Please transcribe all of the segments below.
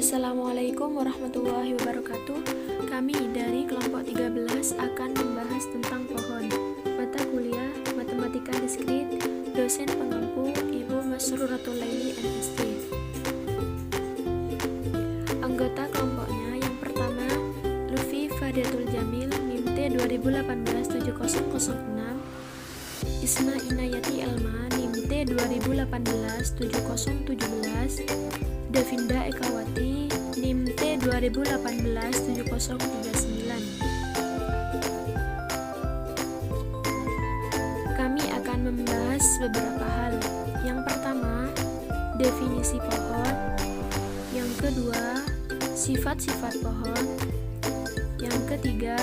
Assalamualaikum warahmatullahi wabarakatuh. Kami dari kelompok 13 akan membahas tentang pohon. Mata kuliah Matematika Diskrit, dosen pengampu Ibu Masruratul Laili MSc. Anggota kelompoknya yang pertama Lutfi Fadiatul Jamil, NIM T 2018-7006, Isma Inayati Elma, NIM T 2018-7017, Davinda Ekawati, NIM T 2018-7039. Kami akan membahas beberapa hal. Yang pertama, definisi pohon. Yang kedua, sifat-sifat pohon. Yang ketiga,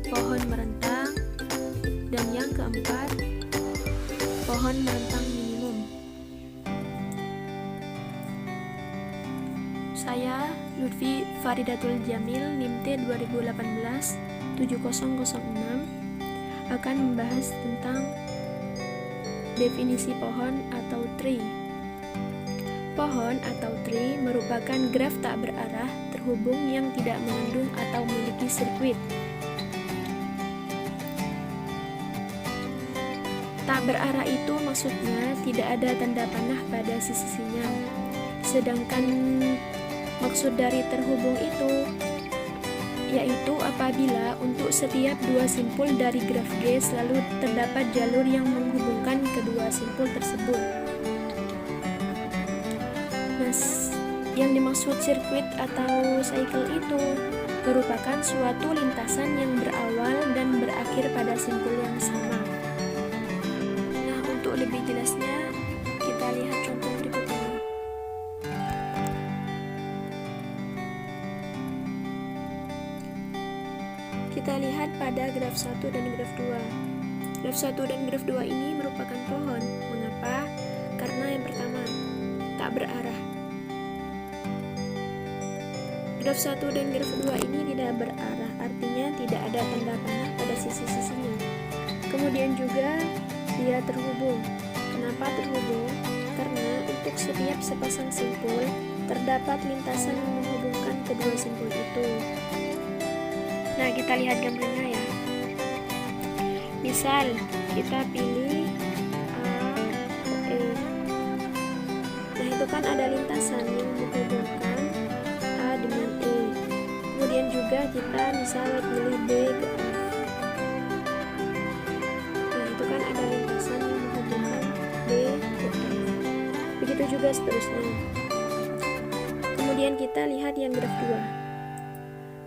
pohon merentang. Dan yang keempat, pohon merentang minimum. Saya Lutfi Faridatul Jamil, NIM T 2018-7006, akan membahas tentang definisi pohon atau tree. Pohon atau tree merupakan graf tak berarah terhubung yang tidak mengandung atau memiliki sirkuit. Tak berarah itu maksudnya tidak ada tanda panah pada sisi-sisinya. Sedangkan maksud dari terhubung itu yaitu apabila untuk setiap dua simpul dari graf G selalu terdapat jalur yang menghubungkan kedua simpul tersebut. Nah, yang dimaksud sirkuit atau cycle itu merupakan suatu lintasan yang berawal dan berakhir pada simpul yang sama. Nah, untuk lebih jelasnya kita lihat contoh berikut ini. Kita lihat pada graf 1 dan graf 2. Graf 1 dan graf 2 ini merupakan pohon. Mengapa? Karena yang pertama, tak berarah. Graf 1 dan graf 2 ini tidak berarah, artinya tidak ada tanda panah pada sisi-sisinya. Kemudian juga dia terhubung. Kenapa terhubung? Karena untuk setiap sepasang simpul terdapat lintasan yang menghubungkan kedua simpul itu. Nah, kita lihat gambarnya ya. Misal kita pilih A, E. Nah, itu kan ada lintasan yang menghubungkan A dengan E. Kemudian juga kita misal pilih B ke F. Nah, itu kan ada lintasan yang menghubungkan B ke F. Begitu juga seterusnya. Kemudian kita lihat yang graf 2.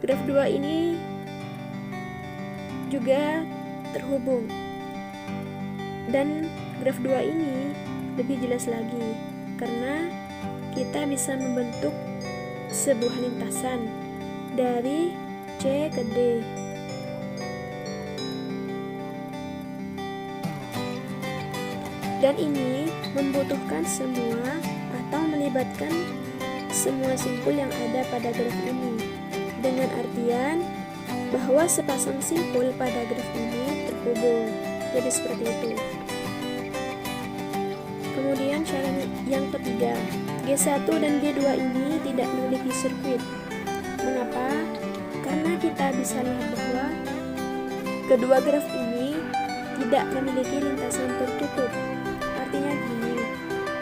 Graf 2 ini juga terhubung, dan graf 2 ini lebih jelas lagi karena kita bisa membentuk sebuah lintasan dari C ke D. Dan ini membutuhkan semua atau melibatkan semua simpul yang ada pada graf ini, dengan artian bahwa sepasang simpul pada graf ini terhubung. Jadi seperti itu. Kemudian syarat yang ketiga, G1 dan G2 ini tidak memiliki sirkuit. Mengapa? Karena kita bisa lihat bahwa kedua graf ini tidak memiliki lintasan tertutup. Artinya gini,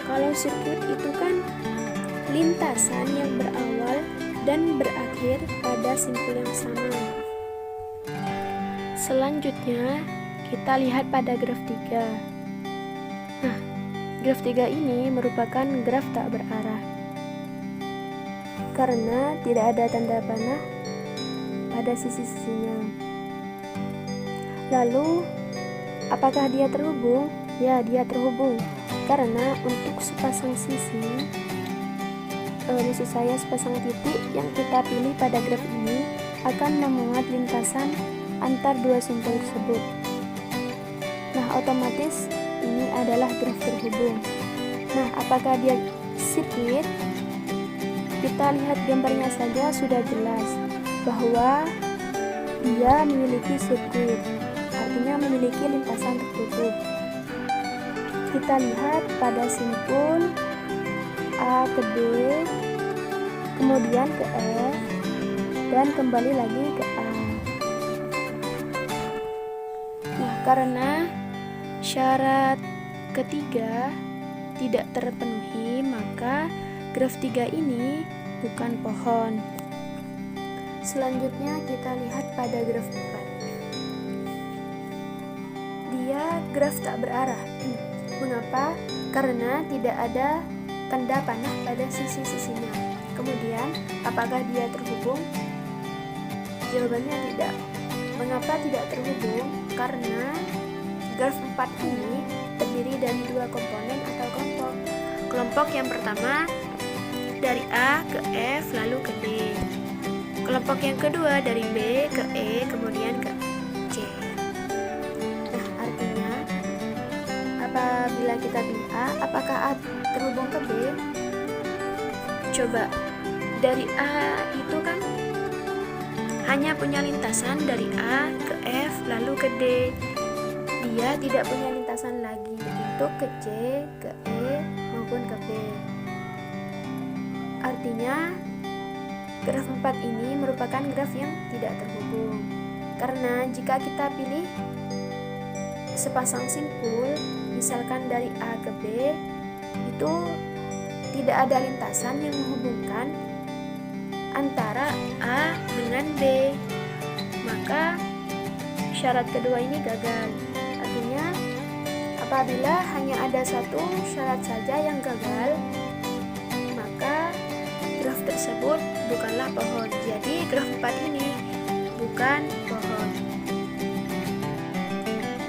kalau sirkuit itu kan lintasan yang berawal dan berakhir pada simpul yang sama. Selanjutnya, kita lihat pada graf 3. Nah, graf 3 ini merupakan graf tak berarah karena tidak ada tanda panah pada sisi-sisinya. Lalu, apakah dia terhubung? Ya, dia terhubung karena untuk sepasang sisi, maksud saya sepasang titik yang kita pilih pada graf ini akan memuat lintasan antar dua simpul tersebut. Nah, otomatis ini adalah graf terhubung. Nah, apakah dia sirkuit? Kita lihat gambarnya saja sudah jelas bahwa dia memiliki sirkuit, artinya memiliki lintasan tertutup. Kita lihat pada simpul A ke D, kemudian ke F, dan kembali lagi ke A. Nah, karena syarat ketiga tidak terpenuhi, maka graf 3 ini bukan pohon. Selanjutnya kita lihat pada graf 4. Dia graf tak berarah. Mengapa? Karena tidak ada tanda panah pada sisi-sisinya. Kemudian, apakah dia terhubung? Jawabannya tidak. Mengapa tidak terhubung? Karena graf 4 ini terdiri dari 2 komponen atau kelompok. Kelompok yang pertama dari A ke F lalu ke D. Kelompok yang kedua dari B ke E kemudian ke C. Nah, artinya apabila kita pilih A, apakah A terhubung ke B? Coba, dari A itu kan hanya punya lintasan dari A ke F lalu ke D. Dia tidak punya lintasan lagi untuk ke C, ke E maupun ke B. Artinya graf 4 ini merupakan graf yang tidak terhubung. Karena jika kita pilih sepasang simpul, misalkan dari A ke B, itu tidak ada lintasan yang menghubungkan antara A dengan B. Maka syarat kedua ini gagal. Artinya apabila hanya ada satu syarat saja yang gagal, maka graf tersebut bukanlah pohon. Jadi graf 4 ini bukan pohon.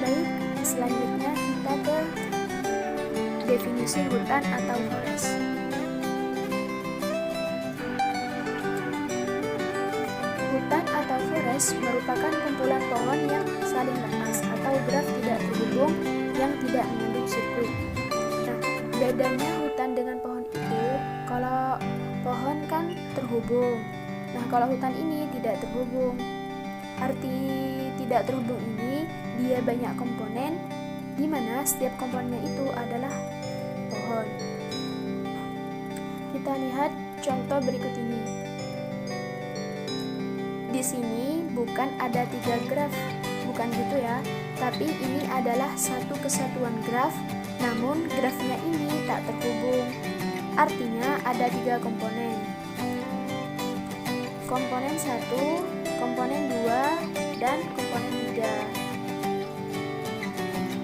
Baik, selanjutnya kita ke definisi hutan atau forest. Hutan atau forest merupakan kumpulan pohon yang saling lepas atau graf tidak terhubung yang tidak mengandung sirkuit. Nah, bedanya hutan dengan pohon itu, kalau pohon kan terhubung. Nah, kalau hutan ini tidak terhubung. Arti tidak terhubung ini, dia banyak komponen, di mana setiap komponennya itu adalah pohon. Kita lihat contoh berikut ini. Di sini bukan ada 3 graf, bukan gitu ya, tapi ini adalah satu kesatuan graf, namun grafnya ini tak terhubung. Artinya ada 3 komponen. Komponen 1, komponen 2, dan komponen 3.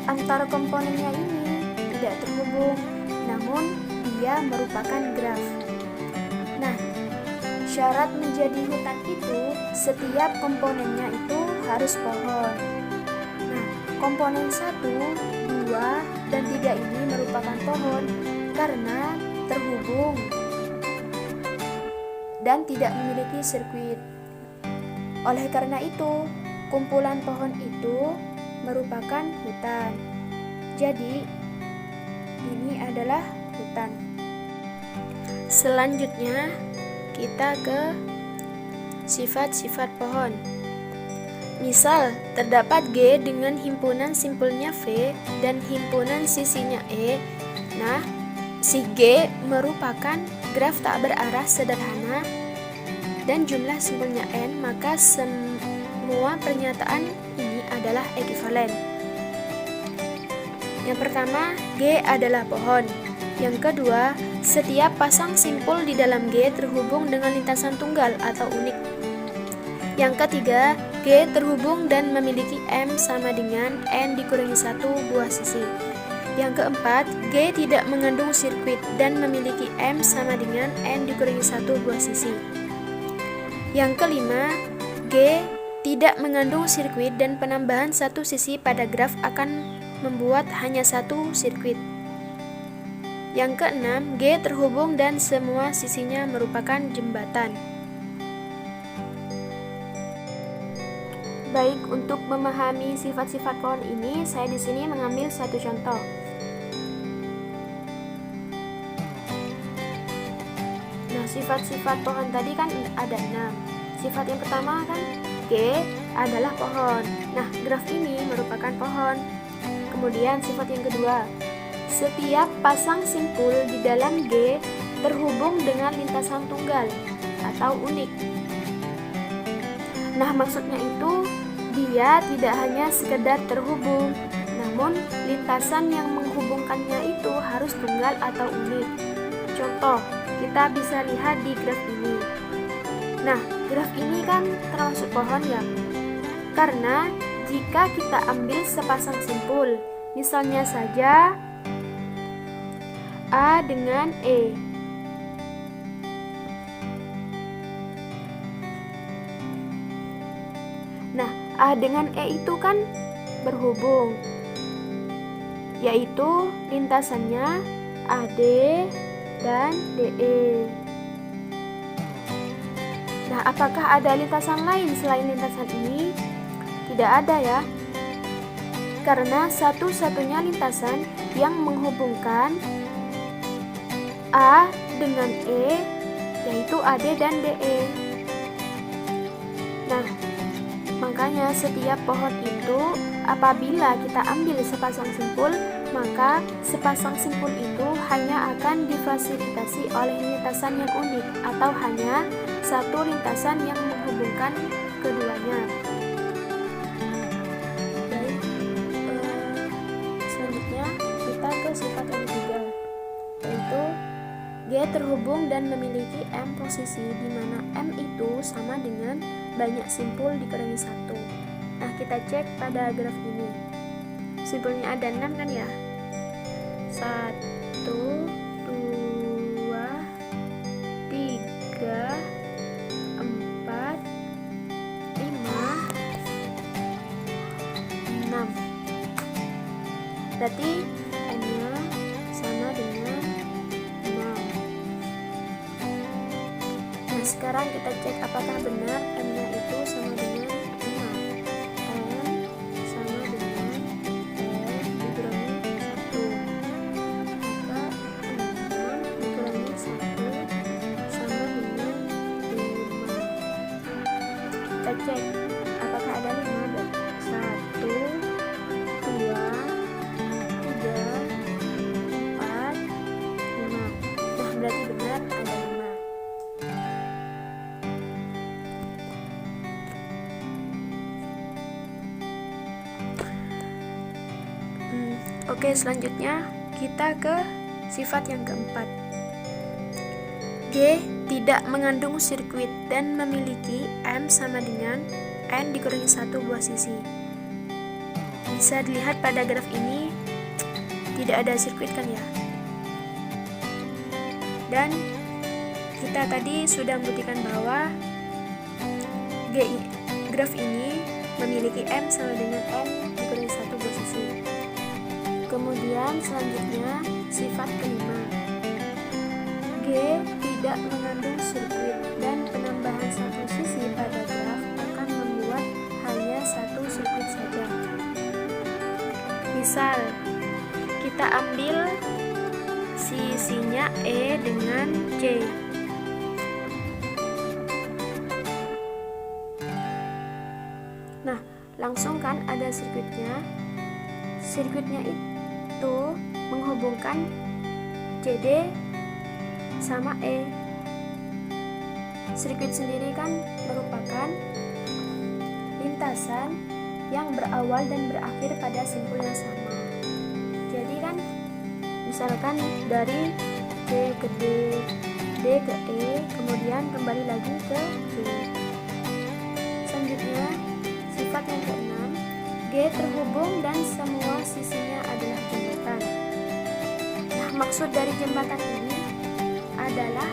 Antara komponennya ini tidak terhubung, namun dia merupakan graf. Nah, syarat menjadi hutan itu setiap komponennya itu harus pohon. Nah, komponen 1, 2, dan 3 ini merupakan pohon karena terhubung dan tidak memiliki sirkuit. Oleh karena itu, kumpulan pohon itu merupakan hutan. Jadi, ini adalah hutan. Selanjutnya, kita ke sifat-sifat pohon. Misal, terdapat G dengan himpunan simpulnya V dan himpunan sisinya E. Nah, si G merupakan graf tak berarah sederhana dan jumlah simpulnya N, maka semua pernyataan ini adalah ekuivalen. Yang pertama, G adalah pohon. Yang kedua, setiap pasang simpul di dalam G terhubung dengan lintasan tunggal atau unik. Yang ketiga, G terhubung dan memiliki M sama dengan N dikurangi 1 buah sisi. Yang keempat, G tidak mengandung sirkuit dan memiliki M sama dengan N dikurangi 1 buah sisi. Yang kelima, G tidak mengandung sirkuit dan penambahan satu sisi pada graf akan membuat hanya satu sirkuit. Yang keenam, G terhubung dan semua sisinya merupakan jembatan. Baik, untuk memahami sifat-sifat pohon ini, saya di sini mengambil satu contoh. Nah, sifat-sifat pohon tadi kan ada 6. Sifat yang pertama kan G adalah pohon. Nah, graf ini merupakan pohon. Kemudian sifat yang kedua, setiap pasang simpul di dalam G terhubung dengan lintasan tunggal. atau unik. Nah, maksudnya itu dia tidak hanya sekedar terhubung, namun lintasan yang menghubungkannya itu harus tunggal atau unik. Contoh, kita bisa lihat di graf ini. Nah, graf ini kan termasuk pohon ya, karena jika kita ambil sepasang simpul, misalnya saja A dengan E. Nah, A dengan E itu kan berhubung, yaitu lintasannya AD dan DE. Nah, apakah ada lintasan lain selain lintasan ini? Tidak ada ya, karena satu-satunya lintasan yang menghubungkan A dengan E yaitu AD dan DE. Nah, makanya setiap pohon itu apabila kita ambil sepasang simpul, maka sepasang simpul itu hanya akan difasilitasi oleh lintasan yang unik atau hanya satu lintasan yang menghubungkan keduanya. Baik, selanjutnya kita ke sifat yang ketiga, yaitu G terhubung dan memiliki M posisi, di mana M itu sama dengan banyak simpul dikurangi 1. Nah, kita cek pada graf ini. Simpulnya ada 6 kan ya? 1, 2, 3, 4, 5, 6. Berarti M-nya sama dengan 6. Nah, sekarang kita cek apakah benar M-nya itu sama dengan 5. M sama dengan M dikurangi 1. Maka 6 dikurangi 1 sama dengan 5. Kita cek apakah ada 5. 1, 2, 3, 4, 5. Nah, berarti benar ada 5. Oke, selanjutnya kita ke sifat yang keempat. G tidak mengandung sirkuit dan memiliki M sama dengan N dikurangi 1 buah sisi. Bisa dilihat pada graf ini tidak ada sirkuit kan ya? Dan kita tadi sudah membuktikan bahwa graf ini memiliki M sama dengan N dikurangi 1 buah sisi. Kemudian selanjutnya sifat kelima, G tidak mengandung sirkuit dan penambahan satu sisi pada graf akan membuat hanya satu sirkuit saja. Misal, kita ambil sisinya E dengan C. Nah, langsung kan ada sirkuitnya. Sirkuitnya itu menghubungkan CD sama E. Sirkuit sendiri kan merupakan lintasan yang berawal dan berakhir pada simpul yang sama. Jadi kan misalkan dari C ke D, D ke E, kemudian kembali lagi ke C. Selanjutnya sifat yang keenam, G terhubung dan semua sisinya adalah jembatan. Nah, maksud dari jembatan ini adalah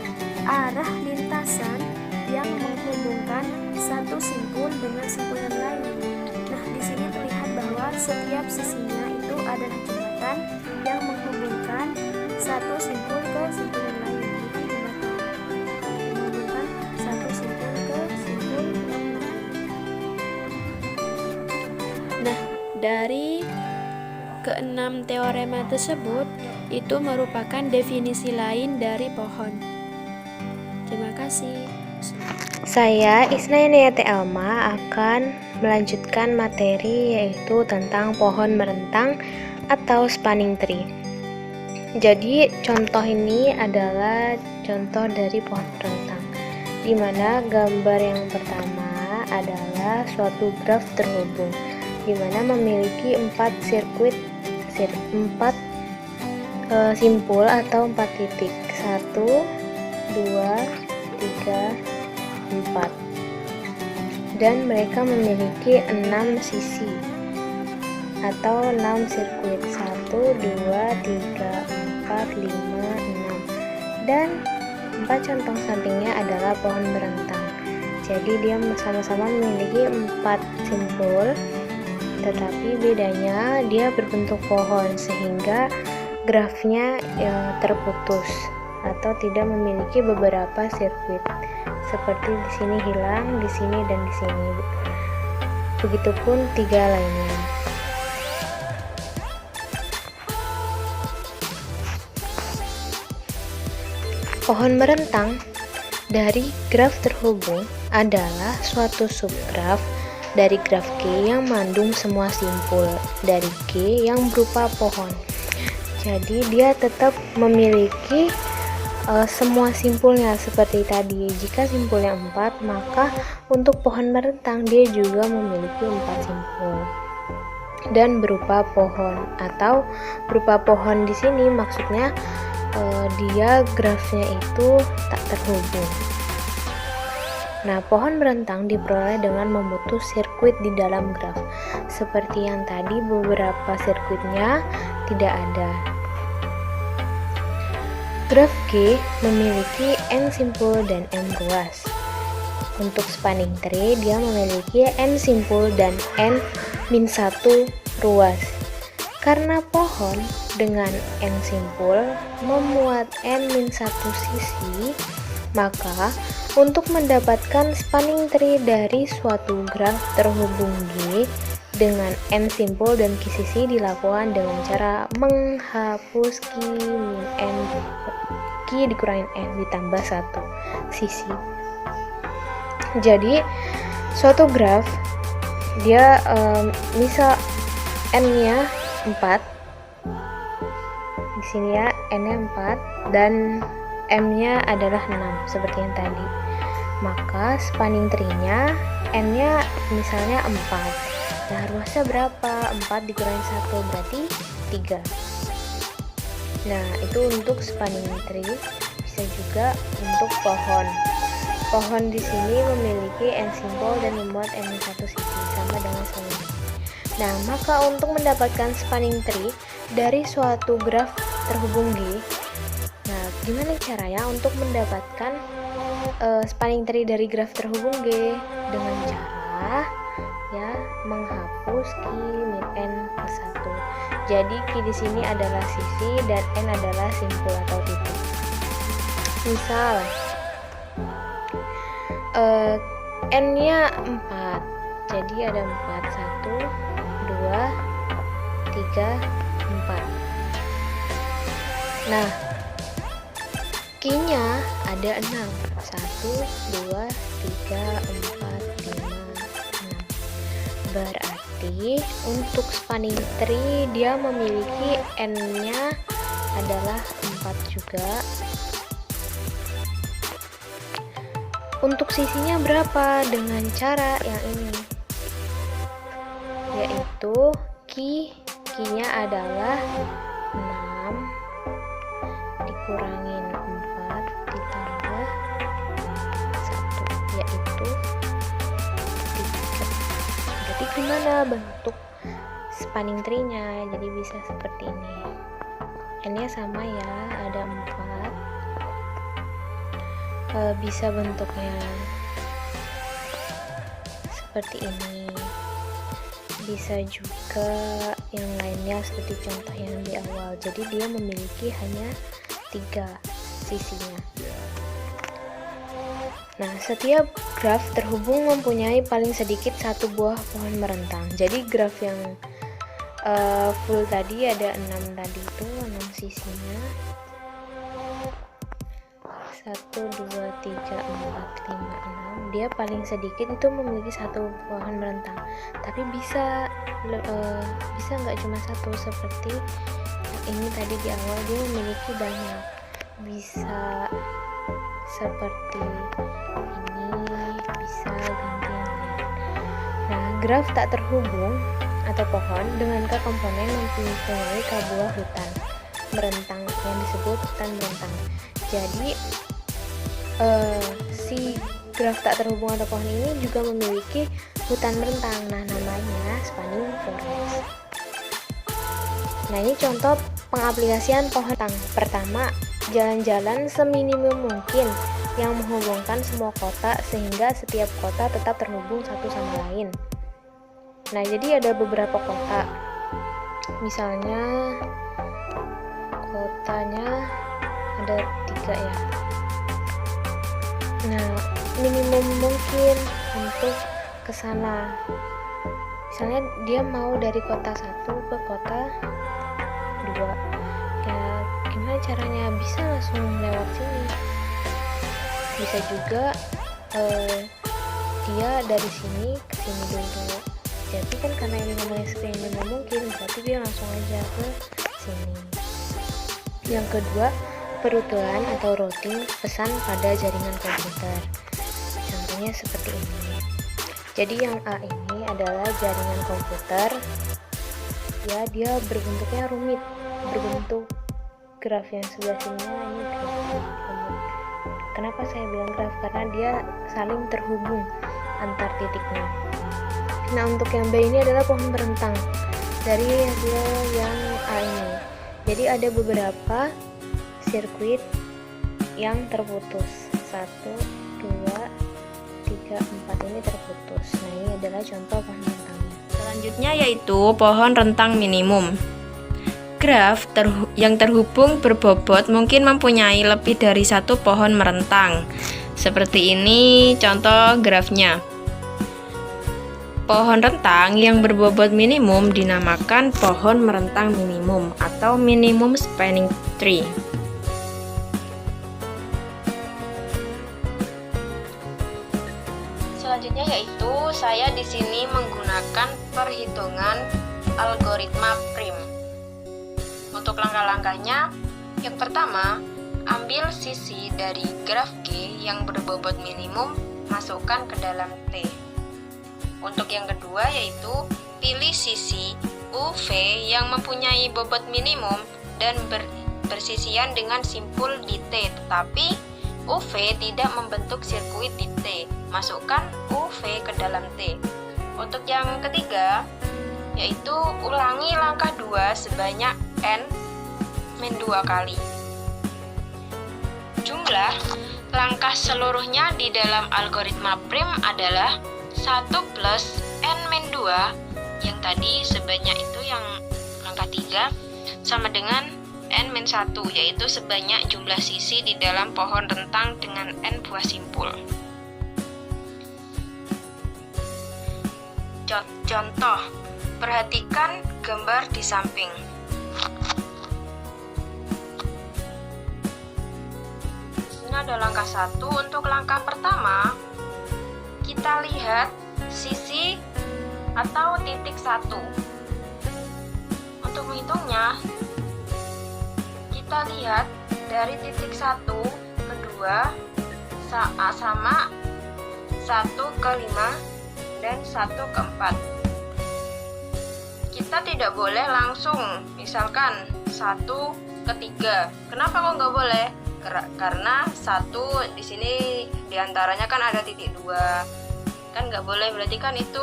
arah lintasan yang menghubungkan satu simpul dengan simpul yang lain. Nah, di sini terlihat bahwa setiap sisinya itu adalah jembatan yang menghubungkan satu simpul ke simpul yang lain. Bukan jembatan, menghubungkan satu simpul ke simpul yang lain. Nah, dari keenam teorema tersebut itu merupakan definisi lain dari pohon. Terima kasih. Saya Isnainiyati Elma akan melanjutkan materi yaitu tentang pohon merentang atau spanning tree. Jadi contoh ini adalah contoh dari pohon merentang. di mana gambar yang pertama adalah suatu graf terhubung, di mana memiliki 4 simpul atau 4 titik, 1, 2, 3, 4, dan mereka memiliki 6 sisi atau 6 sirkuit, 1, 2, 3, 4, 5, 6, dan 4 contoh sampingnya adalah pohon berentang. Jadi dia sama-sama memiliki 4 simpul, tetapi bedanya dia berbentuk pohon sehingga grafnya terputus atau tidak memiliki beberapa sirkuit. Seperti di sini hilang, di sini dan di sini. Begitupun 3 lainnya. Pohon merentang dari graf terhubung adalah suatu subgraf dari graf G yang mengandung semua simpul dari G yang berupa pohon. Jadi dia tetap memiliki semua simpulnya seperti tadi. Jika simpulnya 4, maka untuk pohon merentang dia juga memiliki 4 simpul dan berupa pohon, atau berupa pohon di sini maksudnya dia grafnya itu tak terhubung. Nah, pohon berentang diperoleh dengan memutus sirkuit di dalam graf. Seperti yang tadi, beberapa sirkuitnya tidak ada. Graf G memiliki N simpul dan M ruas. Untuk spanning tree, dia memiliki N simpul dan N-1 ruas. Karena pohon dengan N simpul memuat N-1 sisi, maka untuk mendapatkan spanning tree dari suatu graf terhubung G dengan N simpul dan Q sisi dilakukan dengan cara menghapus Q dikurangin N ditambah 1 sisi. Jadi suatu graf dia misal N-nya 4, di sini ya N-nya 4 dan M-nya adalah 6 seperti yang tadi. Maka spanning tree-nya N-nya misalnya 4. Nah, ruasnya berapa? 4 dikurangi 1 berarti 3. Nah, itu untuk spanning tree. Bisa juga untuk pohon. Pohon di sini memiliki N simpul dan memuat N-1 sisi sama dengan spanning. Nah, maka untuk mendapatkan spanning tree dari suatu graf terhubung G, nah gimana caranya untuk mendapatkan spanning tree dari graf terhubung G? Dengan cara ya menghapus Q min N plus 1. Jadi Q di sini adalah sisi dan N adalah simpul atau titik. Misal N-nya 4, jadi ada 4, 1, 2, 3, 4. Nah, Q-nya ada 6. 1, 2, 3, 4, 5, 6. Berarti untuk spanning tree dia memiliki N-nya adalah 4 juga. Untuk sisinya berapa? Dengan cara yang ini, yaitu Q-nya adalah 6 dikurangin 4 ditambah 1, yaitu 3. Jadi gimana bentuk spanning tree-nya? Jadi bisa seperti ini. N-nya sama ya, ada 4. Bisa bentuknya seperti ini. Bisa juga yang lainnya seperti contoh yang di awal. Jadi dia memiliki hanya 3 sisinya. Nah, setiap graf terhubung mempunyai paling sedikit 1 buah pohon merentang. Jadi graf yang full tadi ada 6 tadi itu 6 sisinya. 1, 2, 3, 4, 5, 6. Dia paling sedikit itu memiliki 1 pohon merentang. Tapi bisa nggak cuma 1 seperti ini tadi di awal, dia memiliki banyak. Bisa seperti ini. graf tak terhubung atau pohon dengan komponen mempunyai buah hutan merentang yang disebut hutan merentang. Jadi si graf tak terhubung atau pohon ini juga memiliki hutan merentang. Nah, namanya spanning forest. Nah, ini contoh pengaplikasian pohon merentang. Pertama, jalan-jalan seminimum mungkin yang menghubungkan semua kota sehingga setiap kota tetap terhubung satu sama lain. Nah, jadi ada beberapa kota. Misalnya kotanya ada 3 ya. Nah, minimum mungkin untuk ke sana. Misalnya dia mau dari kota 1 ke kota 2. Ya, gimana caranya? Bisa langsung lewat sini. Bisa juga dia dari sini ke sini dulu. Jadi kan karena ini ngomongnya minimum mungkin, berarti dia langsung aja ke sini. Yang kedua, perutuan atau routing pesan pada jaringan komputer. Contohnya seperti ini. Jadi yang A ini adalah jaringan komputer. Ya, dia berbentuknya rumit, berbentuk graf yang sebelah sini ini graf rumit. Kenapa saya bilang graf? Karena dia saling terhubung antar titiknya. Nah, untuk yang B ini adalah pohon merentang dari hasil yang A ini. Jadi ada beberapa sirkuit yang terputus. 1, 2, 3, 4 ini terputus. Nah, ini adalah contoh pohon rentang. Selanjutnya yaitu pohon rentang minimum. Graf yang terhubung berbobot mungkin mempunyai lebih dari satu pohon merentang. Seperti ini contoh grafnya. Pohon rentang yang berbobot minimum dinamakan pohon merentang minimum atau minimum spanning tree. Selanjutnya yaitu saya di sini menggunakan perhitungan algoritma prim. Untuk langkah-langkahnya, yang pertama, ambil sisi dari graf G yang berbobot minimum, masukkan ke dalam T. Untuk yang kedua yaitu pilih sisi UV yang mempunyai bobot minimum dan bersisian dengan simpul di T, tetapi UV tidak membentuk sirkuit di T. Masukkan UV ke dalam T. Untuk yang ketiga yaitu ulangi langkah 2 sebanyak N-2 kali. Jumlah langkah seluruhnya di dalam algoritma prim adalah 1 plus N-2 yang tadi sebanyak itu yang langkah 3 sama dengan N-1 yaitu sebanyak jumlah sisi di dalam pohon rentang dengan N buah simpul. Contoh, perhatikan gambar di samping. Ini ada langkah 1. Untuk langkah pertama, kita lihat sisi atau titik 1. Untuk menghitungnya, kita lihat dari titik 1 ke 2 sama 1 ke 5 dan 1 ke 4. Kita tidak boleh langsung misalkan 1 ke 3. Kenapa kok nggak boleh? Karena 1 di sini diantaranya kan ada titik 2. Kan nggak boleh, berarti kan itu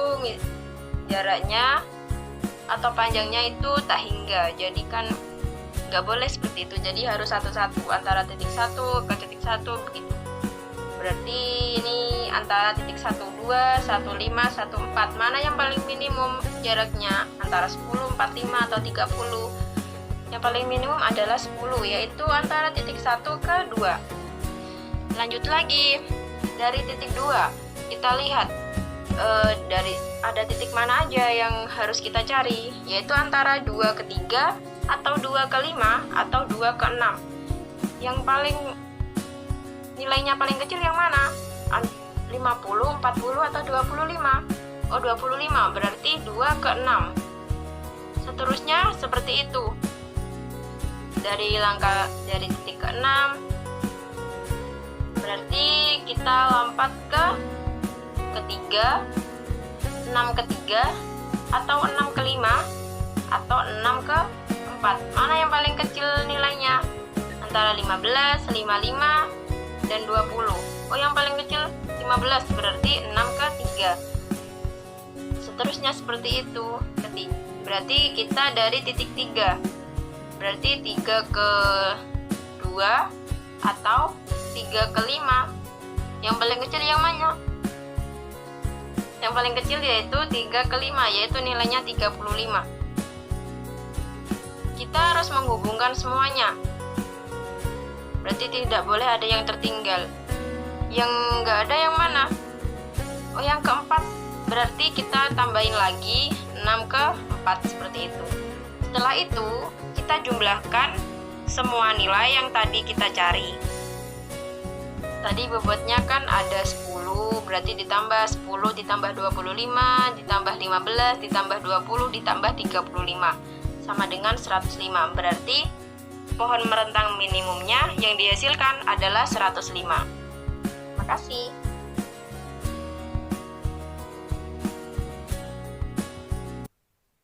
jaraknya atau panjangnya itu tak hingga. Jadi kan nggak boleh seperti itu. Jadi harus satu-satu antara titik 1 ke titik 1 begitu. Berarti ini antara titik 12, 15, 14. Mana yang paling minimum jaraknya? Antara 10, 45 atau 30. Yang paling minimum adalah 10, yaitu antara titik 1 ke 2. Lanjut lagi. Dari titik 2, kita lihat dari ada titik mana aja yang harus kita cari, yaitu antara 2 ke 3 atau 2 ke 5 atau 2 ke 6. Yang paling nilainya paling kecil yang mana? 50, 40 atau 25? Oh, 25, berarti 2 ke 6. Seterusnya seperti itu. Dari dari titik ke 6, berarti kita lompat ke ketiga. 6 6 ke 3, atau 6 ke 5, atau 6 ke 4? Mana yang paling kecil nilainya? Antara 15, 55, dan 20. Oh, yang paling kecil 15, berarti 6 ke 3. Seterusnya seperti itu. Berarti kita dari titik 3. Berarti 3 ke 2 atau 3 ke 5. Yang paling kecil yang mana? Yang paling kecil yaitu 3 ke 5, yaitu nilainya 35. Kita harus menghubungkan semuanya. Berarti tidak boleh ada yang tertinggal. Yang enggak ada yang mana? Oh, yang keempat. Berarti kita tambahin lagi 6 ke 4 seperti itu. Setelah itu, kita jumlahkan semua nilai yang tadi kita cari. Tadi bobotnya kan ada 10, berarti ditambah 10 ditambah 25 ditambah 15 ditambah 20 ditambah 35 sama dengan 105. Berarti pohon merentang minimumnya yang dihasilkan adalah 105. Makasih.